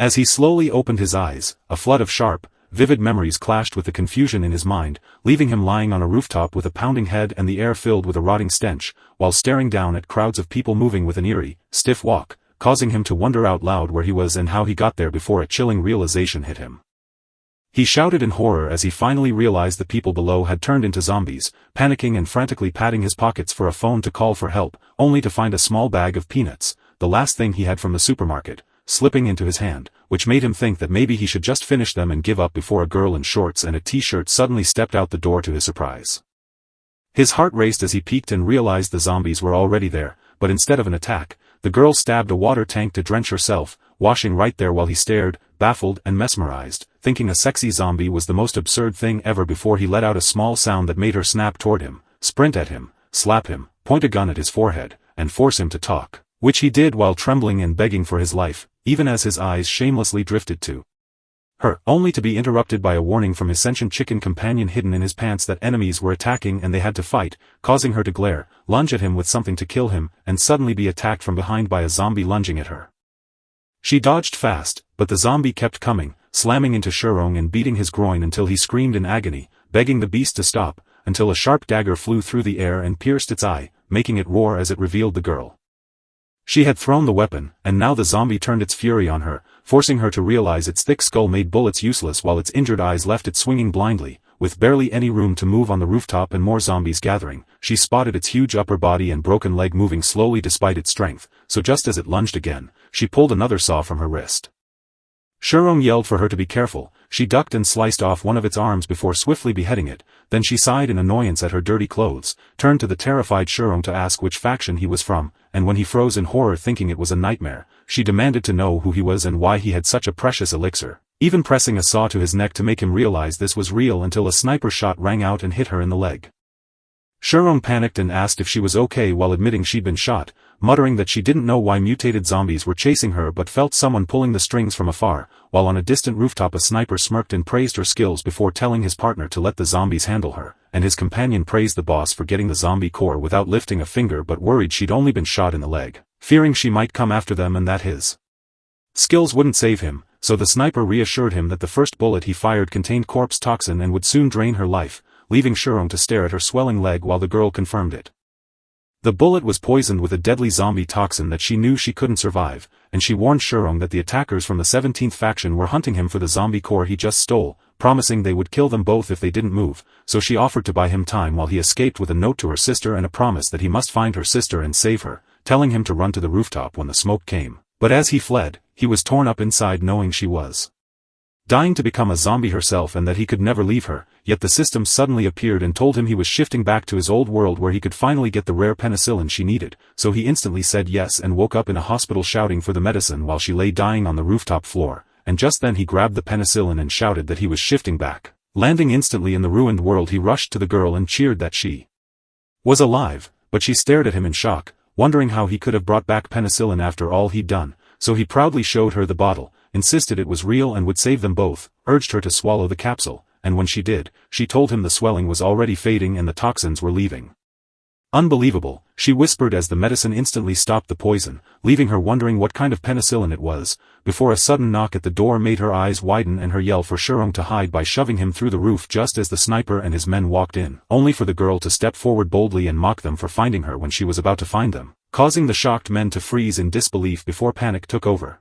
As he slowly opened his eyes, a flood of sharp, vivid memories clashed with the confusion in his mind, leaving him lying on a rooftop with a pounding head and the air filled with a rotting stench, while staring down at crowds of people moving with an eerie, stiff walk, causing him to wonder out loud where he was and how he got there before a chilling realization hit him. He shouted in horror as he finally realized the people below had turned into zombies, panicking and frantically patting his pockets for a phone to call for help, only to find a small bag of peanuts, the last thing he had from the supermarket, slipping into his hand, which made him think that maybe he should just finish them and give up before a girl in shorts and a t-shirt suddenly stepped out the door to his surprise. His heart raced as he peeked and realized the zombies were already there, but instead of an attack, the girl stabbed a water tank to drench herself, washing right there while he stared, baffled and mesmerized, thinking a sexy zombie was the most absurd thing ever before he let out a small sound that made her snap toward him, sprint at him, slap him, point a gun at his forehead, and force him to talk, which he did while trembling and begging for his life, even as his eyes shamelessly drifted to her, only to be interrupted by a warning from his sentient chicken companion hidden in his pants that enemies were attacking and they had to fight, causing her to glare, lunge at him with something to kill him, and suddenly be attacked from behind by a zombie lunging at her. She dodged fast, but the zombie kept coming, slamming into Shurong and beating his groin until he screamed in agony, begging the beast to stop, until a sharp dagger flew through the air and pierced its eye, making it roar as it revealed the girl. She had thrown the weapon, and now the zombie turned its fury on her, forcing her to realize its thick skull made bullets useless while its injured eyes left it swinging blindly. With barely any room to move on the rooftop and more zombies gathering, she spotted its huge upper body and broken leg moving slowly despite its strength, so just as it lunged again, she pulled another saw from her wrist. Shurong yelled for her to be careful. She ducked and sliced off one of its arms before swiftly beheading it, then she sighed in annoyance at her dirty clothes, turned to the terrified Shurong to ask which faction he was from, and when he froze in horror thinking it was a nightmare, she demanded to know who he was and why he had such a precious elixir, even pressing a saw to his neck to make him realize this was real until a sniper shot rang out and hit her in the leg. Shurong panicked and asked if she was okay while admitting she'd been shot, muttering that she didn't know why mutated zombies were chasing her but felt someone pulling the strings from afar, while on a distant rooftop a sniper smirked and praised her skills before telling his partner to let the zombies handle her, and his companion praised the boss for getting the zombie core without lifting a finger but worried she'd only been shot in the leg, fearing she might come after them and that his skills wouldn't save him, so the sniper reassured him that the first bullet he fired contained corpse toxin and would soon drain her life, leaving Shurong to stare at her swelling leg while the girl confirmed it. The bullet was poisoned with a deadly zombie toxin that she knew she couldn't survive, and she warned Shurong that the attackers from the 17th faction were hunting him for the zombie core he just stole, promising they would kill them both if they didn't move, so she offered to buy him time while he escaped with a note to her sister and a promise that he must find her sister and save her, telling him to run to the rooftop when the smoke came. But as he fled, he was torn up inside knowing she was dying to become a zombie herself and that he could never leave her, yet the system suddenly appeared and told him he was shifting back to his old world where he could finally get the rare penicillin she needed, so he instantly said yes and woke up in a hospital shouting for the medicine while she lay dying on the rooftop floor, and just then he grabbed the penicillin and shouted that he was shifting back. Landing instantly in the ruined world he rushed to the girl and cheered that she was alive, but she stared at him in shock, wondering how he could have brought back penicillin after all he'd done, so he proudly showed her the bottle, insisted it was real and would save them both, urged her to swallow the capsule, and when she did, she told him the swelling was already fading and the toxins were leaving. Unbelievable, she whispered as the medicine instantly stopped the poison, leaving her wondering what kind of penicillin it was, before a sudden knock at the door made her eyes widen and her yell for Shurong to hide by shoving him through the roof just as the sniper and his men walked in, only for the girl to step forward boldly and mock them for finding her when she was about to find them, causing the shocked men to freeze in disbelief before panic took over.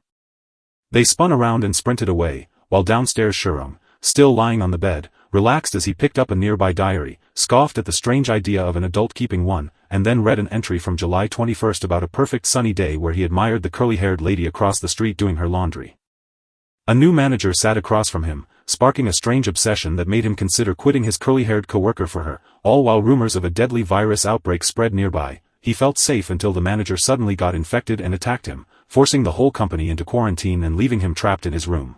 They spun around and sprinted away, while downstairs Shurong, still lying on the bed, relaxed as he picked up a nearby diary, scoffed at the strange idea of an adult keeping one, and then read an entry from July 21st about a perfect sunny day where he admired the curly-haired lady across the street doing her laundry. A new manager sat across from him, sparking a strange obsession that made him consider quitting his curly-haired coworker for her, all while rumors of a deadly virus outbreak spread nearby. He felt safe until the manager suddenly got infected and attacked him, forcing the whole company into quarantine and leaving him trapped in his room.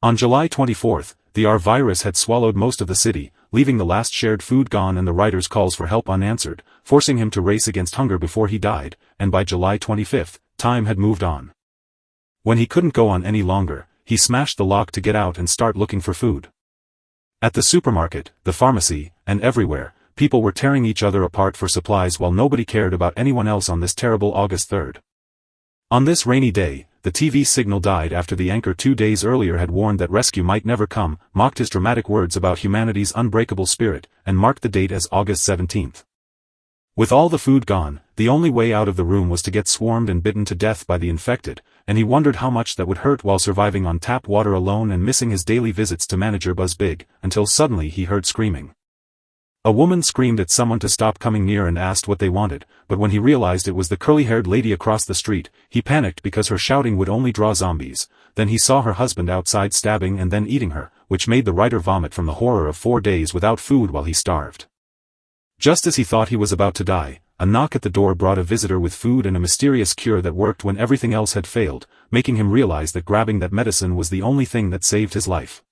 On July 24th, the R virus had swallowed most of the city, leaving the last shared food gone and the writer's calls for help unanswered, forcing him to race against hunger before he died, and by July 25th, time had moved on. When he couldn't go on any longer, he smashed the lock to get out and start looking for food. At the supermarket, the pharmacy, and everywhere, people were tearing each other apart for supplies while nobody cared about anyone else on this terrible August 3rd. On this rainy day, the TV signal died after the anchor 2 days earlier had warned that rescue might never come, mocked his dramatic words about humanity's unbreakable spirit, and marked the date as August 17th. With all the food gone, the only way out of the room was to get swarmed and bitten to death by the infected, and he wondered how much that would hurt while surviving on tap water alone and missing his daily visits to manager Buzz Big, until suddenly he heard screaming. A woman screamed at someone to stop coming near and asked what they wanted, but when he realized it was the curly-haired lady across the street, he panicked because her shouting would only draw zombies. Then he saw her husband outside stabbing and then eating her, which made the writer vomit from the horror of 4 days without food while he starved. Just as he thought he was about to die, a knock at the door brought a visitor with food and a mysterious cure that worked when everything else had failed, making him realize that grabbing that medicine was the only thing that saved his life.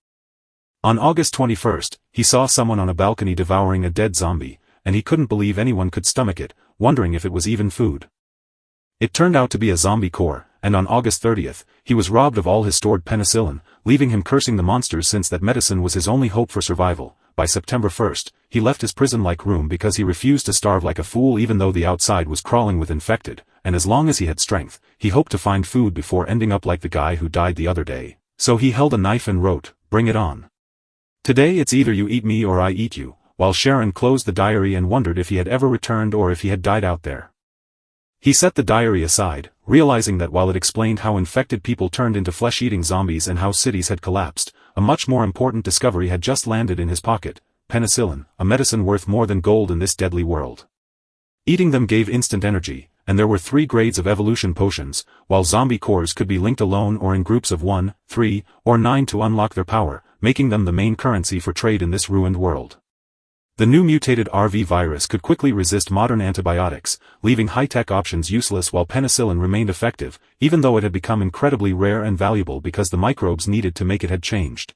On August 21st, he saw someone on a balcony devouring a dead zombie, and he couldn't believe anyone could stomach it, wondering if it was even food. It turned out to be a zombie core, and on August 30th, he was robbed of all his stored penicillin, leaving him cursing the monsters since that medicine was his only hope for survival. By September 1st, he left his prison-like room because he refused to starve like a fool even though the outside was crawling with infected, and as long as he had strength, he hoped to find food before ending up like the guy who died the other day. So he held a knife and wrote, "Bring it on. Today it's either you eat me or I eat you," while Sharon closed the diary and wondered if he had ever returned or if he had died out there. He set the diary aside, realizing that while it explained how infected people turned into flesh-eating zombies and how cities had collapsed, a much more important discovery had just landed in his pocket: penicillin, a medicine worth more than gold in this deadly world. Eating them gave instant energy, and there were 3 grades of evolution potions, while zombie cores could be linked alone or in groups of 1, 3, or 9 to unlock their power, making them the main currency for trade in this ruined world. The new mutated RV virus could quickly resist modern antibiotics, leaving high-tech options useless while penicillin remained effective, even though it had become incredibly rare and valuable because the microbes needed to make it had changed.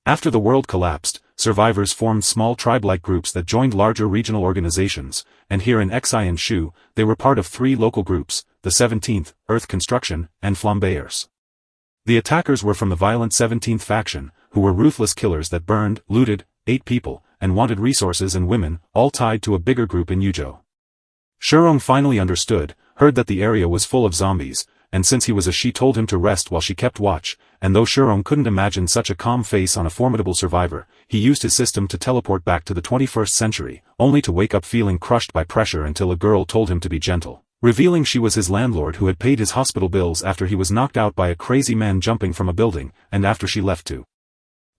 After the world collapsed, survivors formed small tribe-like groups that joined larger regional organizations, and here in Xi and Shu, they were part of 3 local groups, the 17th, Earth Construction, and Flambeers. The attackers were from the violent 17th faction, who were ruthless killers that burned, looted, ate people, and wanted resources and women, all tied to a bigger group in Yuzhou. Shurong finally understood, heard that the area was full of zombies, and since he was a she told him to rest while she kept watch, and though Shurong couldn't imagine such a calm face on a formidable survivor, he used his system to teleport back to the 21st century, only to wake up feeling crushed by pressure until a girl told him to be gentle, revealing she was his landlord who had paid his hospital bills after he was knocked out by a crazy man jumping from a building, and after she left to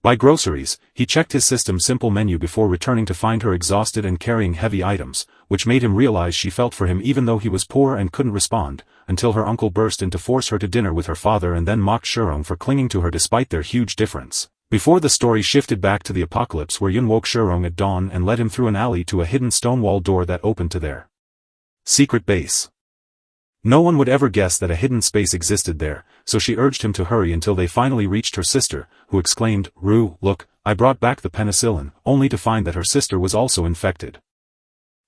buy groceries. He checked his system's simple menu before returning to find her exhausted and carrying heavy items, which made him realize she felt for him even though he was poor and couldn't respond, until her uncle burst in to force her to dinner with her father and then mocked Shurong for clinging to her despite their huge difference. Before the story shifted back to the apocalypse where Yun woke Shurong at dawn and led him through an alley to a hidden stone wall door that opened to their secret base. No one would ever guess that a hidden space existed there, so she urged him to hurry until they finally reached her sister, who exclaimed, "Rue, look, I brought back the penicillin," only to find that her sister was also infected.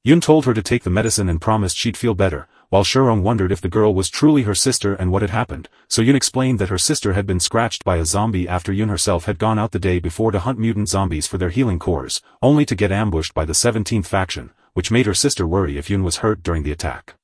Yun told her to take the medicine and promised she'd feel better, while Shurong wondered if the girl was truly her sister and what had happened, so Yun explained that her sister had been scratched by a zombie after Yun herself had gone out the day before to hunt mutant zombies for their healing cores, only to get ambushed by the 17th faction, which made her sister worry if Yun was hurt during the attack.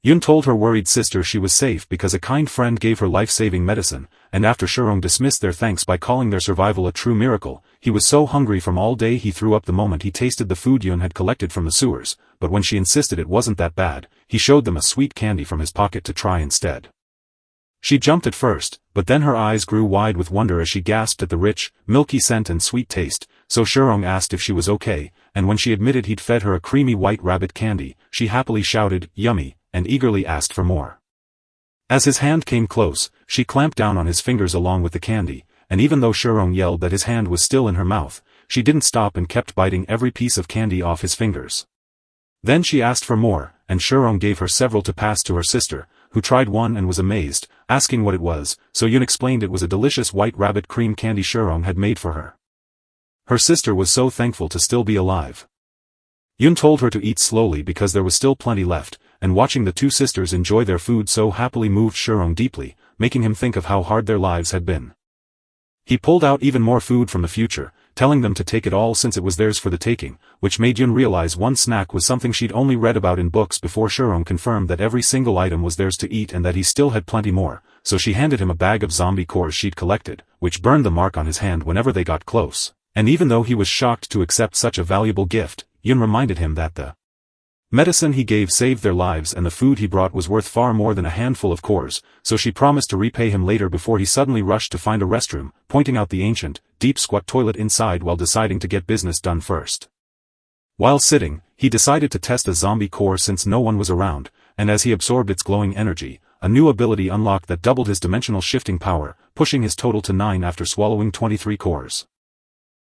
Yun told her worried sister she was safe because a kind friend gave her life-saving medicine, and after Shurong dismissed their thanks by calling their survival a true miracle, he was so hungry from all day he threw up the moment he tasted the food Yun had collected from the sewers, but when she insisted it wasn't that bad, he showed them a sweet candy from his pocket to try instead. She jumped at first, but then her eyes grew wide with wonder as she gasped at the rich, milky scent and sweet taste, so Shurong asked if she was okay, and when she admitted he'd fed her a creamy white rabbit candy, she happily shouted, "Yummy," and eagerly asked for more. As his hand came close, she clamped down on his fingers along with the candy, and even though Shurong yelled that his hand was still in her mouth, she didn't stop and kept biting every piece of candy off his fingers. Then she asked for more, and Shurong gave her several to pass to her sister, who tried one and was amazed, asking what it was, so Yun explained it was a delicious white rabbit cream candy Shurong had made for her. Her sister was so thankful to still be alive. Yun told her to eat slowly because there was still plenty left, and watching the two sisters enjoy their food so happily moved Shurong deeply, making him think of how hard their lives had been. He pulled out even more food from the future, telling them to take it all since it was theirs for the taking, which made Yun realize one snack was something she'd only read about in books before Shurong confirmed that every single item was theirs to eat and that he still had plenty more, so she handed him a bag of zombie cores she'd collected, which burned the mark on his hand whenever they got close. And even though he was shocked to accept such a valuable gift, Yun reminded him that the medicine he gave saved their lives and the food he brought was worth far more than a handful of cores, so she promised to repay him later before he suddenly rushed to find a restroom, pointing out the ancient, deep squat toilet inside while deciding to get business done first. While sitting, he decided to test a zombie core since no one was around, and as he absorbed its glowing energy, a new ability unlocked that doubled his dimensional shifting power, pushing his total to 9 after swallowing 23 cores.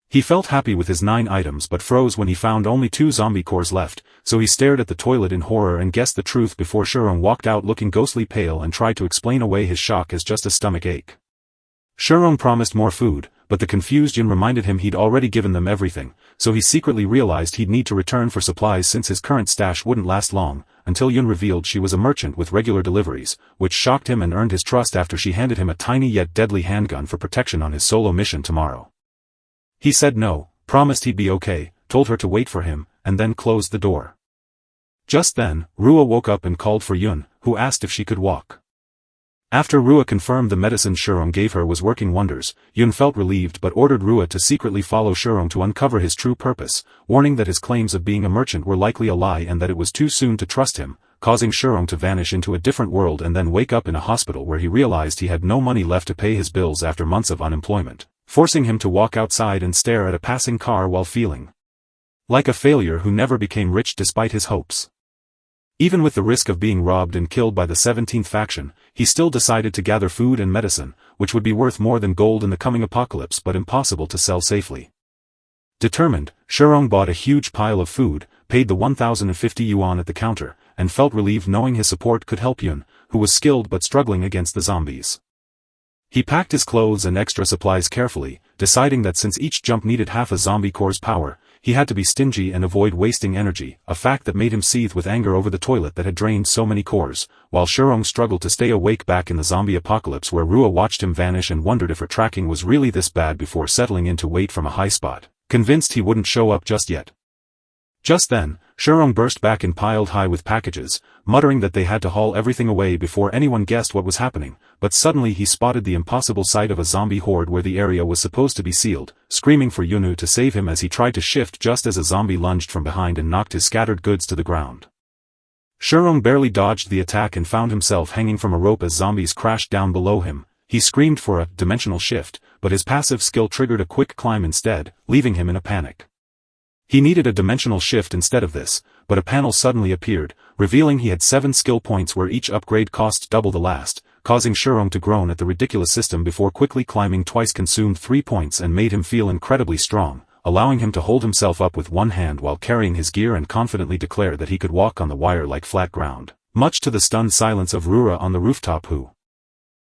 He felt happy with his 9 items but froze when he found only 2 zombie cores left, so he stared at the toilet in horror and guessed the truth before Shurong walked out looking ghostly pale and tried to explain away his shock as just a stomach ache. Shurong promised more food, but the confused Yun reminded him he'd already given them everything, so he secretly realized he'd need to return for supplies since his current stash wouldn't last long, until Yun revealed she was a merchant with regular deliveries, which shocked him and earned his trust after she handed him a tiny yet deadly handgun for protection on his solo mission tomorrow. He said no, promised he'd be okay, told her to wait for him, and then closed the door. Just then, Rua woke up and called for Yun, who asked if she could walk. After Rua confirmed the medicine Shurong gave her was working wonders, Yun felt relieved but ordered Rua to secretly follow Shurong to uncover his true purpose, warning that his claims of being a merchant were likely a lie and that it was too soon to trust him, causing Shurong to vanish into a different world and then wake up in a hospital where he realized he had no money left to pay his bills after months of unemployment, forcing him to walk outside and stare at a passing car while feeling like a failure who never became rich despite his hopes. Even with the risk of being robbed and killed by the 17th faction, he still decided to gather food and medicine, which would be worth more than gold in the coming apocalypse but impossible to sell safely. Determined, Shurong bought a huge pile of food, paid the 1,050 yuan at the counter, and felt relieved knowing his support could help Yun, who was skilled but struggling against the zombies. He packed his clothes and extra supplies carefully, deciding that since each jump needed half a zombie core's power, he had to be stingy and avoid wasting energy, a fact that made him seethe with anger over the toilet that had drained so many cores, while Shurong struggled to stay awake back in the zombie apocalypse where Rua watched him vanish and wondered if her tracking was really this bad before settling in to wait from a high spot, convinced he wouldn't show up just yet. Just then, Shurong burst back and piled high with packages, muttering that they had to haul everything away before anyone guessed what was happening, but suddenly he spotted the impossible sight of a zombie horde where the area was supposed to be sealed, screaming for Yunu to save him as he tried to shift just as a zombie lunged from behind and knocked his scattered goods to the ground. Shurong barely dodged the attack and found himself hanging from a rope as zombies crashed down below him. He screamed for a dimensional shift, but his passive skill triggered a quick climb instead, leaving him in a panic. He needed a dimensional shift instead of this, but a panel suddenly appeared, revealing he had 7 skill points where each upgrade cost double the last, causing Shurong to groan at the ridiculous system before quickly climbing twice consumed 3 points and made him feel incredibly strong, allowing him to hold himself up with one hand while carrying his gear and confidently declare that he could walk on the wire like flat ground, much to the stunned silence of Rura on the rooftop who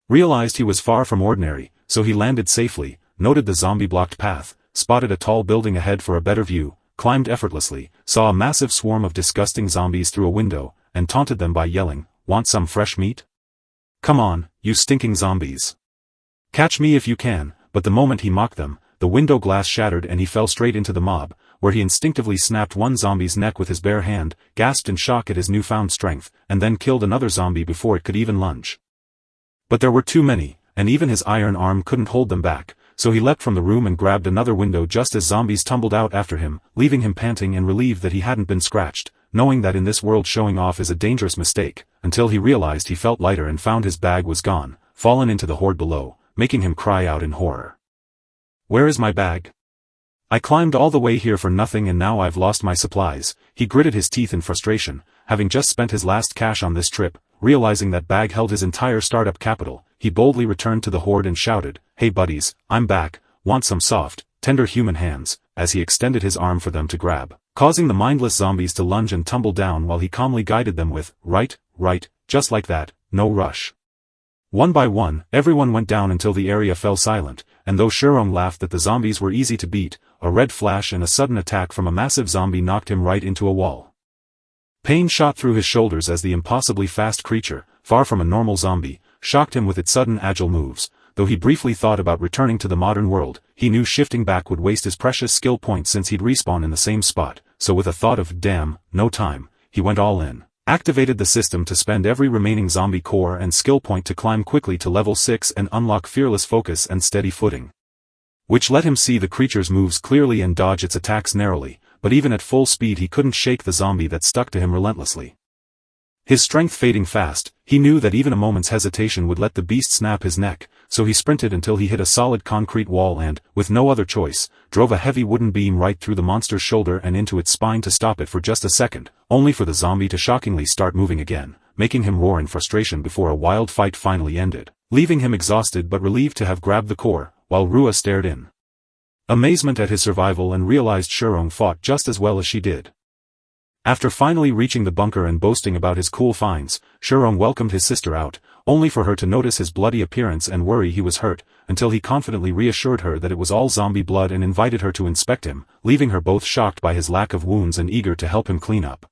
realized he was far from ordinary, so he landed safely, noted the zombie-blocked path, spotted a tall building ahead for a better view, climbed effortlessly, saw a massive swarm of disgusting zombies through a window, and taunted them by yelling, "Want some fresh meat? Come on, you stinking zombies. Catch me if you can," but the moment he mocked them, the window glass shattered and he fell straight into the mob, where he instinctively snapped one zombie's neck with his bare hand, gasped in shock at his newfound strength, and then killed another zombie before it could even lunge. But there were too many, and even his iron arm couldn't hold them back, so he leapt from the room and grabbed another window just as zombies tumbled out after him, leaving him panting and relieved that he hadn't been scratched, knowing that in this world showing off is a dangerous mistake, until he realized he felt lighter and found his bag was gone, fallen into the horde below, making him cry out in horror. "Where is my bag? I climbed all the way here for nothing and now I've lost my supplies." He gritted his teeth in frustration, having just spent his last cash on this trip, realizing that bag held his entire startup capital. He boldly returned to the horde and shouted, "Hey buddies, I'm back, want some soft, tender human hands," as he extended his arm for them to grab, causing the mindless zombies to lunge and tumble down while he calmly guided them with, right, just like that, no rush." One by one, everyone went down until the area fell silent, and though Shurong laughed that the zombies were easy to beat, a red flash and a sudden attack from a massive zombie knocked him right into a wall. Pain shot through his shoulders as the impossibly fast creature, far from a normal zombie, shocked him with its sudden agile moves. though he briefly thought about returning to the modern world. He knew shifting back would waste his precious skill points since he'd respawn in the same spot, so with a thought of damn, no time, he went all in. Activated the system to spend every remaining zombie core and skill point to climb quickly to level 6 and unlock fearless focus and steady footing, which let him see the creature's moves clearly and dodge its attacks narrowly, but even at full speed he couldn't shake the zombie that stuck to him relentlessly. His strength fading fast, he knew that even a moment's hesitation would let the beast snap his neck, so he sprinted until he hit a solid concrete wall and, with no other choice, drove a heavy wooden beam right through the monster's shoulder and into its spine to stop it for just a second, only for the zombie to shockingly start moving again, making him roar in frustration before a wild fight finally ended, leaving him exhausted but relieved to have grabbed the core, while Rua stared in amazement at his survival and realized Shurong fought just as well as she did. After finally reaching the bunker and boasting about his cool finds, Shurong welcomed his sister out, only for her to notice his bloody appearance and worry he was hurt, until he confidently reassured her that it was all zombie blood and invited her to inspect him, leaving her both shocked by his lack of wounds and eager to help him clean up.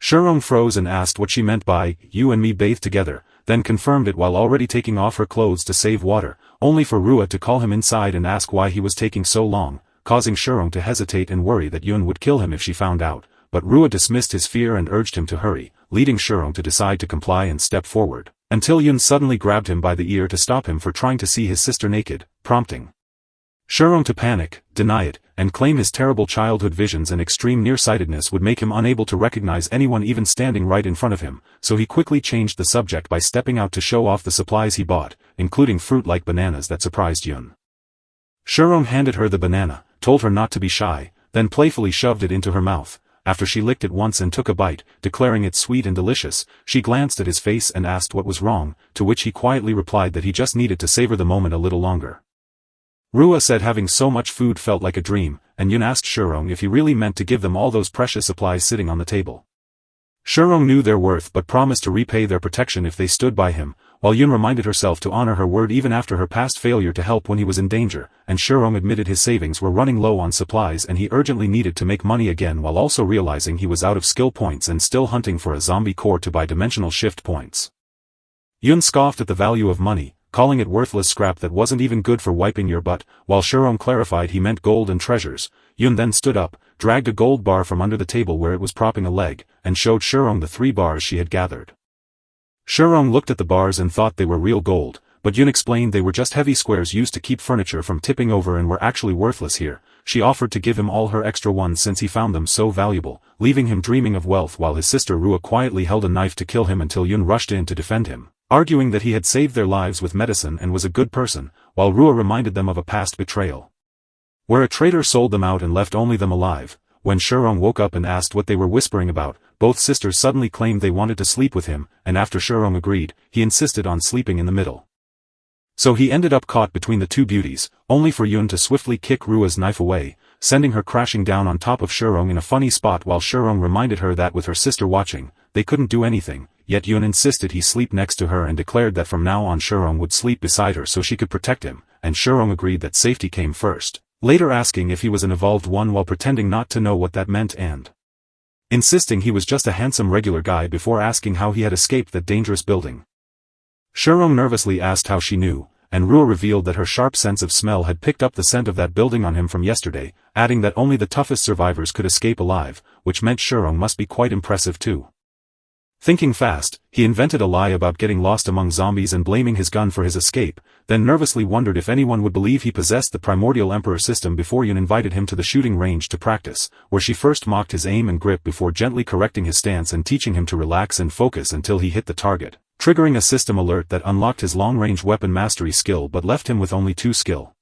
Shurong froze and asked what she meant by, "You and me bathe together," then confirmed it while already taking off her clothes to save water, only for Rua to call him inside and ask why he was taking so long, causing Shurong to hesitate and worry that Yun would kill him if she found out, but Rua dismissed his fear and urged him to hurry, leading Shurong to decide to comply and step forward, until Yun suddenly grabbed him by the ear to stop him for trying to see his sister naked, prompting Shurong to panic, deny it, and claim his terrible childhood visions and extreme nearsightedness would make him unable to recognize anyone even standing right in front of him, so he quickly changed the subject by stepping out to show off the supplies he bought, including fruit-like bananas that surprised Yun. Shurong handed her the banana, told her not to be shy, then playfully shoved it into her mouth. After she licked it once and took a bite, declaring it sweet and delicious, she glanced at his face and asked what was wrong, to which he quietly replied that he just needed to savor the moment a little longer. Rua said having so much food felt like a dream, and Yun asked Shurong if he really meant to give them all those precious supplies sitting on the table. Shurong knew their worth but promised to repay their protection if they stood by him, while Yun reminded herself to honor her word even after her past failure to help when he was in danger, and Shurong admitted his savings were running low on supplies and he urgently needed to make money again while also realizing he was out of skill points and still hunting for a zombie core to buy dimensional shift points. Yun scoffed at the value of money, calling it worthless scrap that wasn't even good for wiping your butt, while Shurong clarified he meant gold and treasures. Yun then stood up, dragged a gold bar from under the table where it was propping a leg, and showed Shurong the 3 bars she had gathered. Shurong looked at the bars and thought they were real gold, but Yun explained they were just heavy squares used to keep furniture from tipping over and were actually worthless here. She offered to give him all her extra ones since he found them so valuable, leaving him dreaming of wealth while his sister Rua quietly held a knife to kill him until Yun rushed in to defend him, arguing that he had saved their lives with medicine and was a good person, while Rua reminded them of a past betrayal, where a traitor sold them out and left only them alive. When Shurong woke up and asked what they were whispering about, both sisters suddenly claimed they wanted to sleep with him, and after Shurong agreed, he insisted on sleeping in the middle. So he ended up caught between the two beauties, only for Yun to swiftly kick Rua's knife away, sending her crashing down on top of Shurong in a funny spot while Shurong reminded her that with her sister watching, they couldn't do anything, yet Yun insisted he sleep next to her and declared that from now on Shurong would sleep beside her so she could protect him, and Shurong agreed that safety came first, later asking if he was an evolved one while pretending not to know what that meant and insisting he was just a handsome regular guy before asking how he had escaped that dangerous building. Shurong nervously asked how she knew, and Rua revealed that her sharp sense of smell had picked up the scent of that building on him from yesterday, adding that only the toughest survivors could escape alive, which meant Shurong must be quite impressive too. Thinking fast, he invented a lie about getting lost among zombies and blaming his gun for his escape, then nervously wondered if anyone would believe he possessed the primordial emperor system before Yun invited him to the shooting range to practice, where she first mocked his aim and grip before gently correcting his stance and teaching him to relax and focus until he hit the target, triggering a system alert that unlocked his long-range weapon mastery skill but left him with only 2 skill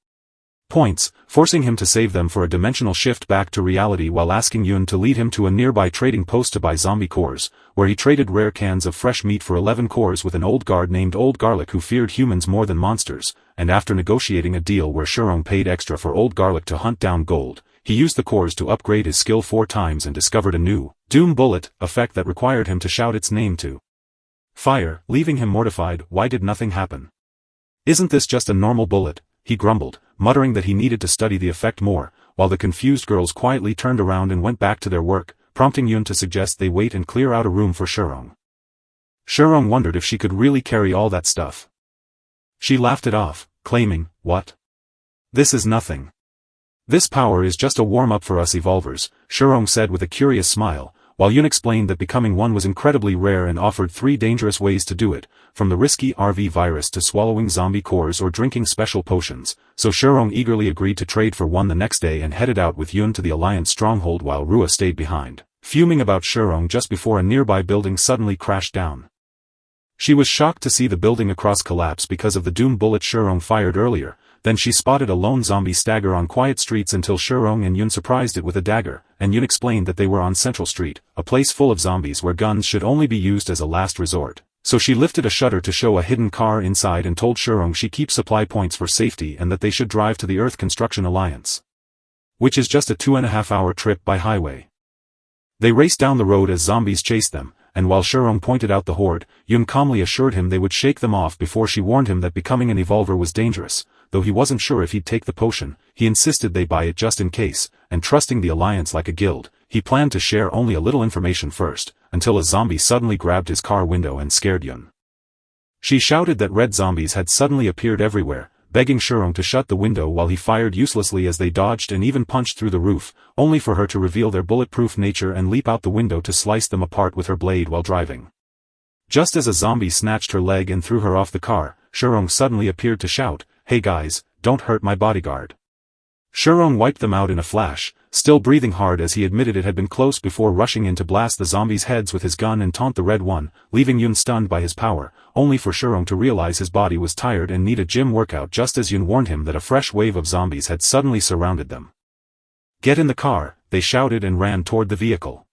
points, forcing him to save them for a dimensional shift back to reality while asking Yun to lead him to a nearby trading post to buy zombie cores, where he traded rare cans of fresh meat for 11 cores with an old guard named Old Garlic who feared humans more than monsters, and after negotiating a deal where Shurong paid extra for Old Garlic to hunt down gold, he used the cores to upgrade his skill 4 times and discovered a new Doom Bullet effect that required him to shout its name to fire, leaving him mortified. Why did nothing happen? Isn't this just a normal bullet? He grumbled, muttering that he needed to study the effect more, while the confused girls quietly turned around and went back to their work, prompting Yun to suggest they wait and clear out a room for Shurong. Shurong wondered if she could really carry all that stuff. She laughed it off, claiming, "What? This is nothing. This power is just a warm-up for us evolvers," Shirong said with a curious smile, while Yun explained that becoming one was incredibly rare and offered 3 dangerous ways to do it, from the risky RV virus to swallowing zombie cores or drinking special potions, so Shirong eagerly agreed to trade for one the next day and headed out with Yun to the Alliance stronghold while Rua stayed behind, fuming about Shirong just before a nearby building suddenly crashed down. She was shocked to see the building across collapse because of the doom bullet Shirong fired earlier. Then she spotted a lone zombie stagger on quiet streets until Shirong and Yun surprised it with a dagger, and Yun explained that they were on Central Street, a place full of zombies where guns should only be used as a last resort. So she lifted a shutter to show a hidden car inside and told Shirong she keeps supply points for safety and that they should drive to the Earth Construction Alliance, which is just a 2.5-hour trip by highway. They raced down the road as zombies chased them, and while Shirong pointed out the horde, Yun calmly assured him they would shake them off before she warned him that becoming an evolver was dangerous. Though he wasn't sure if he'd take the potion, he insisted they buy it just in case, and trusting the Alliance like a guild, he planned to share only a little information first, until a zombie suddenly grabbed his car window and scared Yun. She shouted that red zombies had suddenly appeared everywhere, begging Shirong to shut the window while he fired uselessly as they dodged and even punched through the roof, only for her to reveal their bulletproof nature and leap out the window to slice them apart with her blade while driving. Just as a zombie snatched her leg and threw her off the car, Shirong suddenly appeared to shout, "Hey guys, don't hurt my bodyguard." Shirong wiped them out in a flash, still breathing hard as he admitted it had been close before rushing in to blast the zombies' heads with his gun and taunt the red one, leaving Yun stunned by his power, only for Shirong to realize his body was tired and need a gym workout just as Yun warned him that a fresh wave of zombies had suddenly surrounded them. "Get in the car," they shouted and ran toward the vehicle.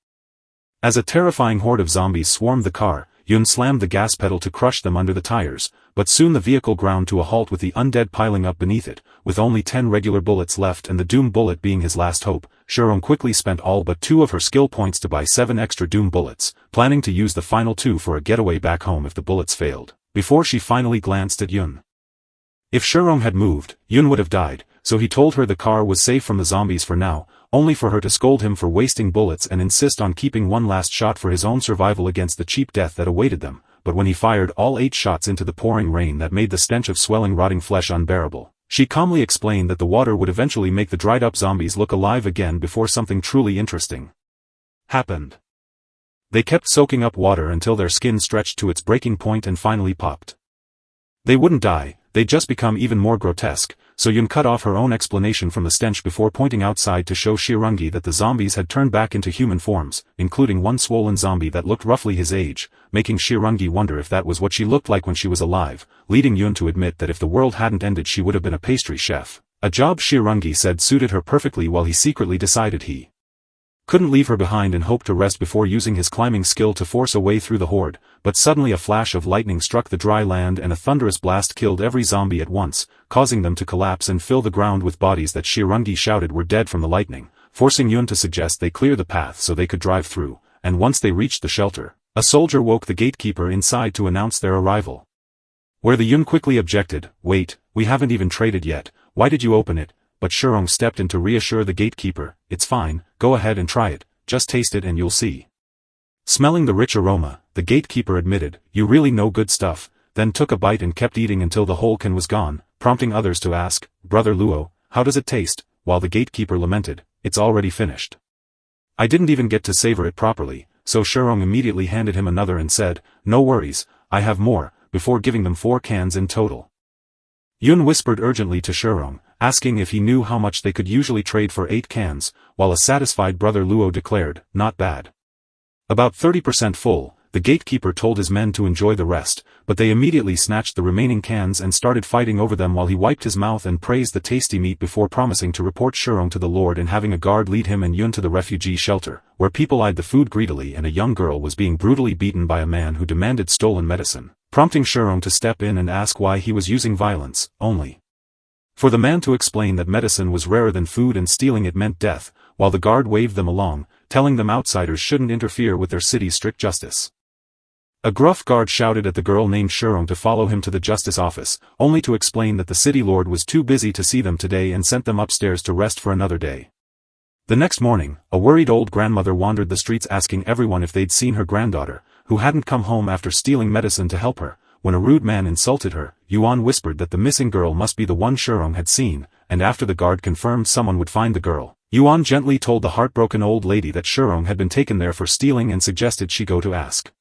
As a terrifying horde of zombies swarmed the car, Yun slammed the gas pedal to crush them under the tires, but soon the vehicle ground to a halt with the undead piling up beneath it, with only 10 regular bullets left and the doom bullet being his last hope. Shirong quickly spent all but 2 of her skill points to buy 7 extra doom bullets, planning to use the final 2 for a getaway back home if the bullets failed, before she finally glanced at Yun. If Shirong had moved, Yun would have died, so he told her the car was safe from the zombies for now, only for her to scold him for wasting bullets and insist on keeping one last shot for his own survival against the cheap death that awaited them. But when he fired all 8 shots into the pouring rain that made the stench of swelling rotting flesh unbearable, she calmly explained that the water would eventually make the dried-up zombies look alive again before something truly interesting happened. They kept soaking up water until their skin stretched to its breaking point and finally popped. They wouldn't die, they'd just become even more grotesque, so Yun cut off her own explanation from the stench before pointing outside to show Shirangi that the zombies had turned back into human forms, including one swollen zombie that looked roughly his age, making Shirangi wonder if that was what she looked like when she was alive, leading Yun to admit that if the world hadn't ended she would have been a pastry chef, a job Shirangi said suited her perfectly while he secretly decided he couldn't leave her behind and hoped to rest before using his climbing skill to force a way through the horde, but suddenly a flash of lightning struck the dry land and a thunderous blast killed every zombie at once, causing them to collapse and fill the ground with bodies that Shirangi shouted were dead from the lightning, forcing Yun to suggest they clear the path so they could drive through, and once they reached the shelter, a soldier woke the gatekeeper inside to announce their arrival. Where the Yun quickly objected, "Wait, we haven't even traded yet, why did you open it?" But Shirong stepped in to reassure the gatekeeper, "It's fine, go ahead and try it, just taste it and you'll see." Smelling the rich aroma, the gatekeeper admitted, "You really know good stuff," then took a bite and kept eating until the whole can was gone, prompting others to ask, "Brother Luo, how does it taste?" while the gatekeeper lamented, "It's already finished. I didn't even get to savor it properly," so Shirong immediately handed him another and said, "No worries, I have more," before giving them 4 cans in total. Yun whispered urgently to Shirong, asking if he knew how much they could usually trade for 8 cans, while a satisfied Brother Luo declared, "Not bad." About 30% full, the gatekeeper told his men to enjoy the rest, but they immediately snatched the remaining cans and started fighting over them while he wiped his mouth and praised the tasty meat before promising to report Shirong to the Lord and having a guard lead him and Yun to the refugee shelter, where people eyed the food greedily and a young girl was being brutally beaten by a man who demanded stolen medicine, prompting Shirong to step in and ask why he was using violence, only for the man to explain that medicine was rarer than food and stealing it meant death, while the guard waved them along, telling them outsiders shouldn't interfere with their city's strict justice. A gruff guard shouted at the girl named Shirong to follow him to the justice office, only to explain that the city lord was too busy to see them today and sent them upstairs to rest for another day. The next morning, a worried old grandmother wandered the streets asking everyone if they'd seen her granddaughter, who hadn't come home after stealing medicine to help her. when a rude man insulted her, Yuan whispered that the missing girl must be the one Shurong had seen, and after the guard confirmed someone would find the girl, Yuan gently told the heartbroken old lady that Shurong had been taken there for stealing and suggested she go to ask.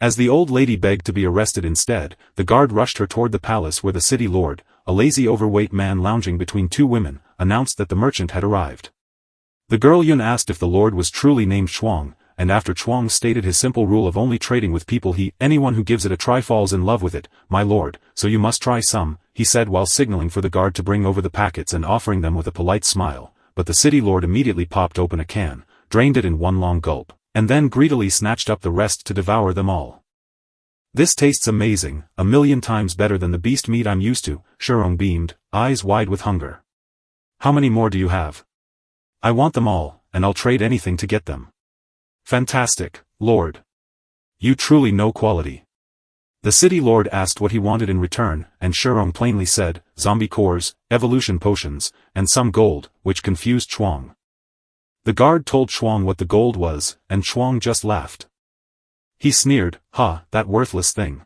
As the old lady begged to be arrested instead, the guard rushed her toward the palace where the city lord, a lazy overweight man lounging between two women, announced that the merchant had arrived. The girl Yun asked if the lord was truly named Chuang, and after Chuang stated his simple rule of only trading with people anyone who gives it a try falls in love with it, my lord, so you must try some, he said while signaling for the guard to bring over the packets and offering them with a polite smile, but the city lord immediately popped open a can, drained it in one long gulp, and then greedily snatched up the rest to devour them all. This tastes amazing, 1,000,000 times better than the beast meat I'm used to, Shurong beamed, eyes wide with hunger. How many more do you have? I want them all, and I'll trade anything to get them. Fantastic, lord. You truly know quality. The city lord asked what he wanted in return, and Shurong plainly said, zombie cores, evolution potions, and some gold, which confused Chuang. The guard told Chuang what the gold was, and Chuang just laughed. He sneered, that worthless thing.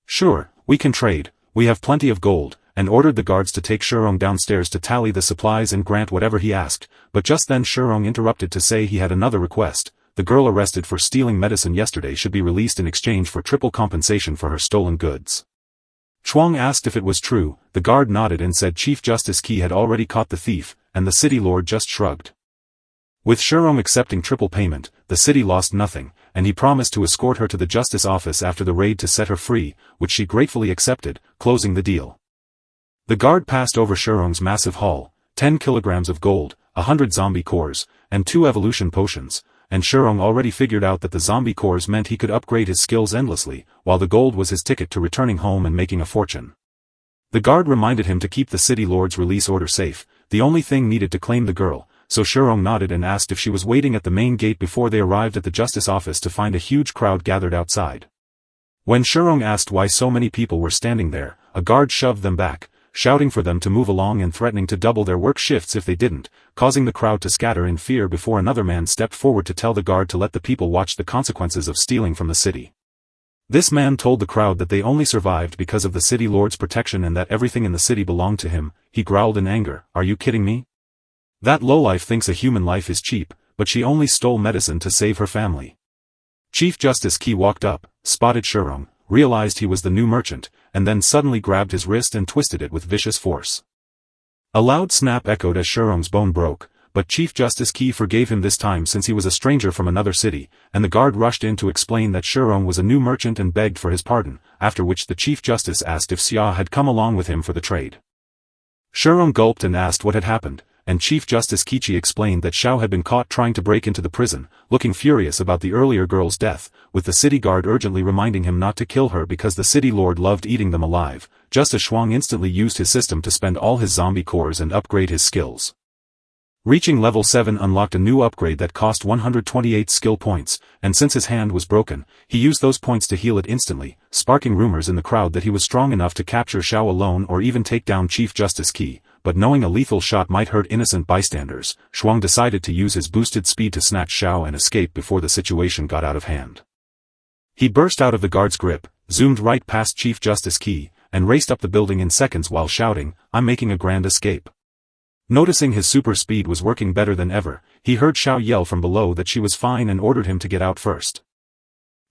Sure, we can trade, we have plenty of gold, and ordered the guards to take Shurong downstairs to tally the supplies and grant whatever he asked, but just then Shurong interrupted to say he had another request. The girl arrested for stealing medicine yesterday should be released in exchange for triple compensation for her stolen goods. Chuang asked if it was true, the guard nodded and said Chief Justice Qi had already caught the thief, and the city lord just shrugged. With Shurong accepting triple payment, the city lost nothing, and he promised to escort her to the justice office after the raid to set her free, which she gratefully accepted, closing the deal. The guard passed over Shurong's massive haul, 10 kilograms of gold, 100 zombie cores, and 2 evolution potions, and Shurong already figured out that the zombie cores meant he could upgrade his skills endlessly, while the gold was his ticket to returning home and making a fortune. The guard reminded him to keep the city lord's release order safe, the only thing needed to claim the girl, so Shurong nodded and asked if she was waiting at the main gate before they arrived at the justice office to find a huge crowd gathered outside. When Shurong asked why so many people were standing there, a guard shoved them back, shouting for them to move along and threatening to double their work shifts if they didn't, causing the crowd to scatter in fear before another man stepped forward to tell the guard to let the people watch the consequences of stealing from the city. This man told the crowd that they only survived because of the city lord's protection and that everything in the city belonged to him. He growled in anger, "Are you kidding me? That lowlife thinks a human life is cheap, but she only stole medicine to save her family." Chief Justice Qi walked up, spotted Shurong, realized he was the new merchant, and then suddenly grabbed his wrist and twisted it with vicious force. A loud snap echoed as Shurong's bone broke, but Chief Justice Qi forgave him this time since he was a stranger from another city, and the guard rushed in to explain that Shurong was a new merchant and begged for his pardon, after which the Chief Justice asked if Xia had come along with him for the trade. Shurong gulped and asked what had happened, and Chief Justice Kichi explained that Xiao had been caught trying to break into the prison, looking furious about the earlier girl's death, with the city guard urgently reminding him not to kill her because the city lord loved eating them alive, just as Shuang instantly used his system to spend all his zombie cores and upgrade his skills. Reaching level 7 unlocked a new upgrade that cost 128 skill points, and since his hand was broken, he used those points to heal it instantly, sparking rumors in the crowd that he was strong enough to capture Xiao alone or even take down Chief Justice Qi, but knowing a lethal shot might hurt innocent bystanders, Shuang decided to use his boosted speed to snatch Xiao and escape before the situation got out of hand. He burst out of the guard's grip, zoomed right past Chief Justice Qi, and raced up the building in seconds while shouting, "I'm making a grand escape." Noticing his super speed was working better than ever, he heard Xiao yell from below that she was fine and ordered him to get out first.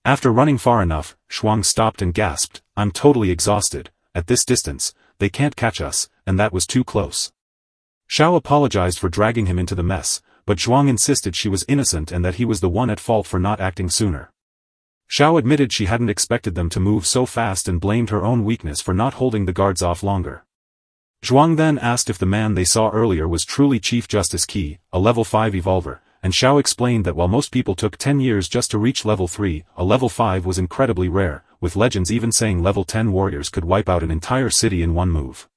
After running far enough, Shuang stopped and gasped, "I'm totally exhausted. At this distance, they can't catch us, and that was too close." Xiao apologized for dragging him into the mess, but Zhuang insisted she was innocent and that he was the one at fault for not acting sooner. Xiao admitted she hadn't expected them to move so fast and blamed her own weakness for not holding the guards off longer. Zhuang then asked if the man they saw earlier was truly Chief Justice Qi, a level 5 evolver, and Xiao explained that while most people took 10 years just to reach level 3, a level 5 was incredibly rare, with legends even saying level 10 warriors could wipe out an entire city in one move.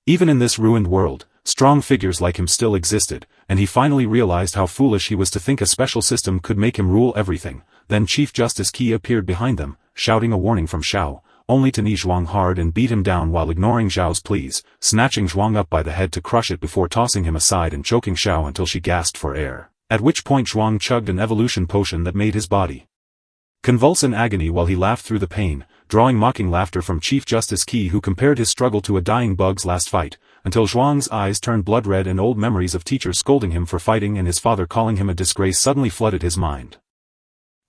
Even in this ruined world, strong figures like him still existed, and he finally realized how foolish he was to think a special system could make him rule everything. Then Chief Justice Qi appeared behind them, shouting a warning from Xiao, only to knee Zhuang hard and beat him down while ignoring Xiao's pleas, snatching Zhuang up by the head to crush it before tossing him aside and choking Xiao until she gasped for air, at which point Zhuang chugged an evolution potion that made his body convulse in agony while he laughed through the pain, drawing mocking laughter from Chief Justice Qi, who compared his struggle to a dying bug's last fight, until Zhuang's eyes turned blood red and old memories of teachers scolding him for fighting and his father calling him a disgrace suddenly flooded his mind.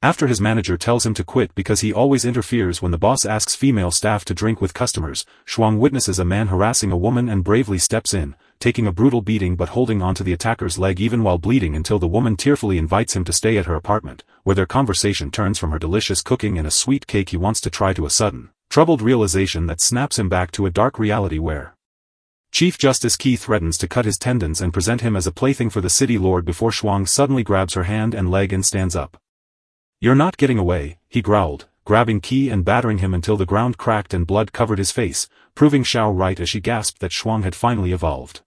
After his manager tells him to quit because he always interferes when the boss asks female staff to drink with customers, Zhuang witnesses a man harassing a woman and bravely steps in, taking a brutal beating but holding onto the attacker's leg even while bleeding until the woman tearfully invites him to stay at her apartment, where their conversation turns from her delicious cooking and a sweet cake he wants to try to a sudden, troubled realization that snaps him back to a dark reality where Chief Justice Qi threatens to cut his tendons and present him as a plaything for the city lord before Zhuang suddenly grabs her hand and leg and stands up. "You're not getting away," he growled, grabbing Qi and battering him until the ground cracked and blood covered his face, proving Xiao right as she gasped that Zhuang had finally evolved.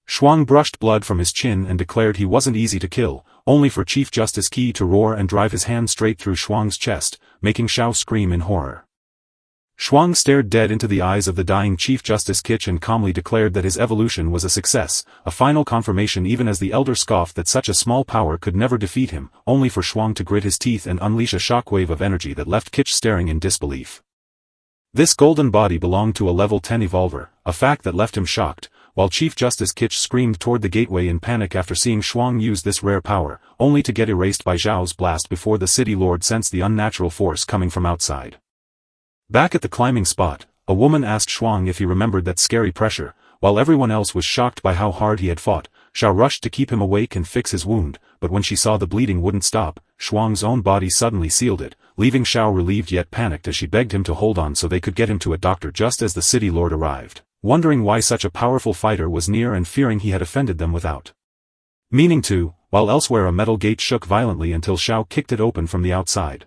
Zhuang brushed blood from his chin and declared he wasn't easy to kill, only for Chief Justice Qi to roar and drive his hand straight through Zhuang's chest, making Xiao scream in horror. Zhuang stared dead into the eyes of the dying Chief Justice Qi and calmly declared that his evolution was a success, a final confirmation even as the elder scoffed that such a small power could never defeat him, only for Zhuang to grit his teeth and unleash a shockwave of energy that left Qi staring in disbelief. This golden body belonged to a level 10 evolver, a fact that left him shocked, while Chief Justice Qi screamed toward the gateway in panic after seeing Zhuang use this rare power, only to get erased by Zhao's blast before the city lord sensed the unnatural force coming from outside. Back at the climbing spot, a woman asked Zhuang if he remembered that scary pressure. While everyone else was shocked by how hard he had fought, Xiao rushed to keep him awake and fix his wound, but when she saw the bleeding wouldn't stop, Zhuang's own body suddenly sealed it, leaving Xiao relieved yet panicked as she begged him to hold on so they could get him to a doctor just as the city lord arrived, wondering why such a powerful fighter was near and fearing he had offended them without meaning to, while elsewhere a metal gate shook violently until Xiao kicked it open from the outside.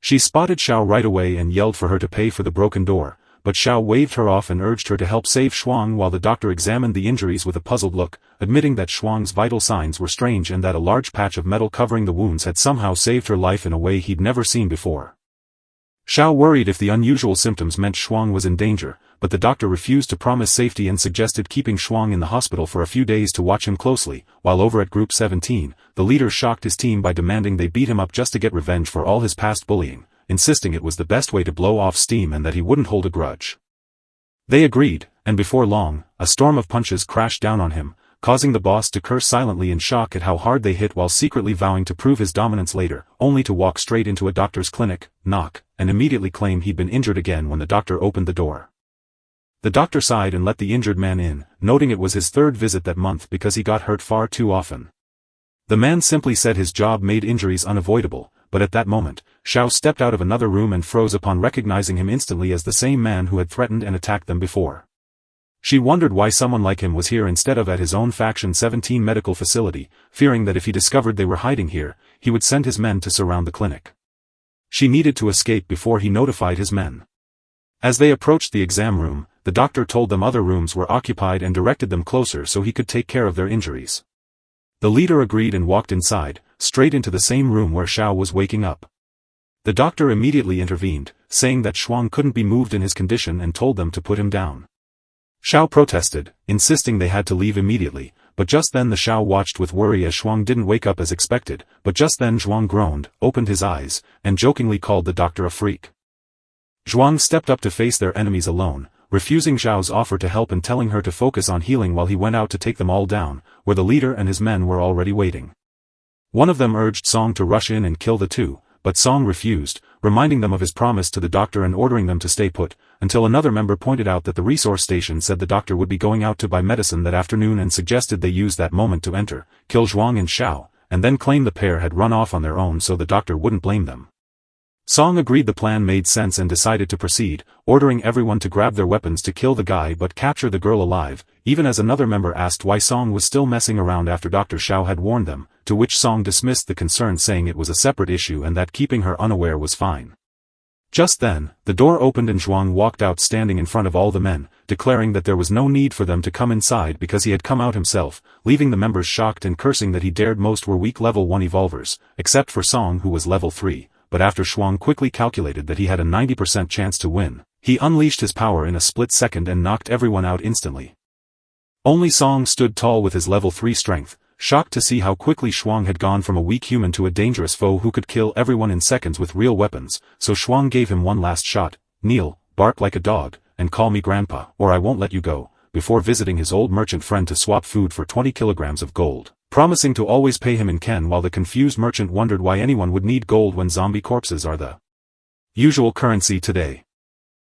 She spotted Xiao right away and yelled for her to pay for the broken door, but Xiao waved her off and urged her to help save Zhuang while the doctor examined the injuries with a puzzled look, admitting that Zhuang's vital signs were strange and that a large patch of metal covering the wounds had somehow saved her life in a way he'd never seen before. Xiao worried if the unusual symptoms meant Zhuang was in danger, but the doctor refused to promise safety and suggested keeping Zhuang in the hospital for a few days to watch him closely, while over at Group 17, the leader shocked his team by demanding they beat him up just to get revenge for all his past bullying, insisting it was the best way to blow off steam and that he wouldn't hold a grudge. They agreed, and before long, a storm of punches crashed down on him, causing the boss to curse silently in shock at how hard they hit while secretly vowing to prove his dominance later, only to walk straight into a doctor's clinic, knock, and immediately claim he'd been injured again when the doctor opened the door. The doctor sighed and let the injured man in, noting it was his third visit that month because he got hurt far too often. The man simply said his job made injuries unavoidable, but at that moment, Xiao stepped out of another room and froze upon recognizing him instantly as the same man who had threatened and attacked them before. She wondered why someone like him was here instead of at his own Faction 17 medical facility, fearing that if he discovered they were hiding here, he would send his men to surround the clinic. She needed to escape before he notified his men. As they approached the exam room, the doctor told them other rooms were occupied and directed them closer so he could take care of their injuries. The leader agreed and walked inside, straight into the same room where Xiao was waking up. The doctor immediately intervened, saying that Zhuang couldn't be moved in his condition and told them to put him down. Xiao protested, insisting they had to leave immediately, but just then the Xiao watched with worry as Zhuang didn't wake up as expected, but just then Zhuang groaned, opened his eyes, and jokingly called the doctor a freak. Zhuang stepped up to face their enemies alone, refusing Xiao's offer to help and telling her to focus on healing while he went out to take them all down, where the leader and his men were already waiting. One of them urged Song to rush in and kill the two, but Song refused, reminding them of his promise to the doctor and ordering them to stay put, until another member pointed out that the resource station said the doctor would be going out to buy medicine that afternoon and suggested they use that moment to enter, kill Zhuang and Xiao, and then claim the pair had run off on their own so the doctor wouldn't blame them. Song agreed the plan made sense and decided to proceed, ordering everyone to grab their weapons to kill the guy but capture the girl alive, even as another member asked why Song was still messing around after Dr. Xiao had warned them, to which Song dismissed the concern saying it was a separate issue and that keeping her unaware was fine. Just then, the door opened and Zhuang walked out standing in front of all the men, declaring that there was no need for them to come inside because he had come out himself, leaving the members shocked and cursing that he dared. Most were weak level 1 evolvers, except for Song who was level 3. But after Zhuang quickly calculated that he had a 90% chance to win, he unleashed his power in a split second and knocked everyone out instantly. Only Song stood tall with his level 3 strength, shocked to see how quickly Shuang had gone from a weak human to a dangerous foe who could kill everyone in seconds with real weapons, so Shuang gave him one last shot. Kneel, bark like a dog, and call me grandpa, or I won't let you go, before visiting his old merchant friend to swap food for 20 kilograms of gold, promising to always pay him in Ken while the confused merchant wondered why anyone would need gold when zombie corpses are the usual currency today.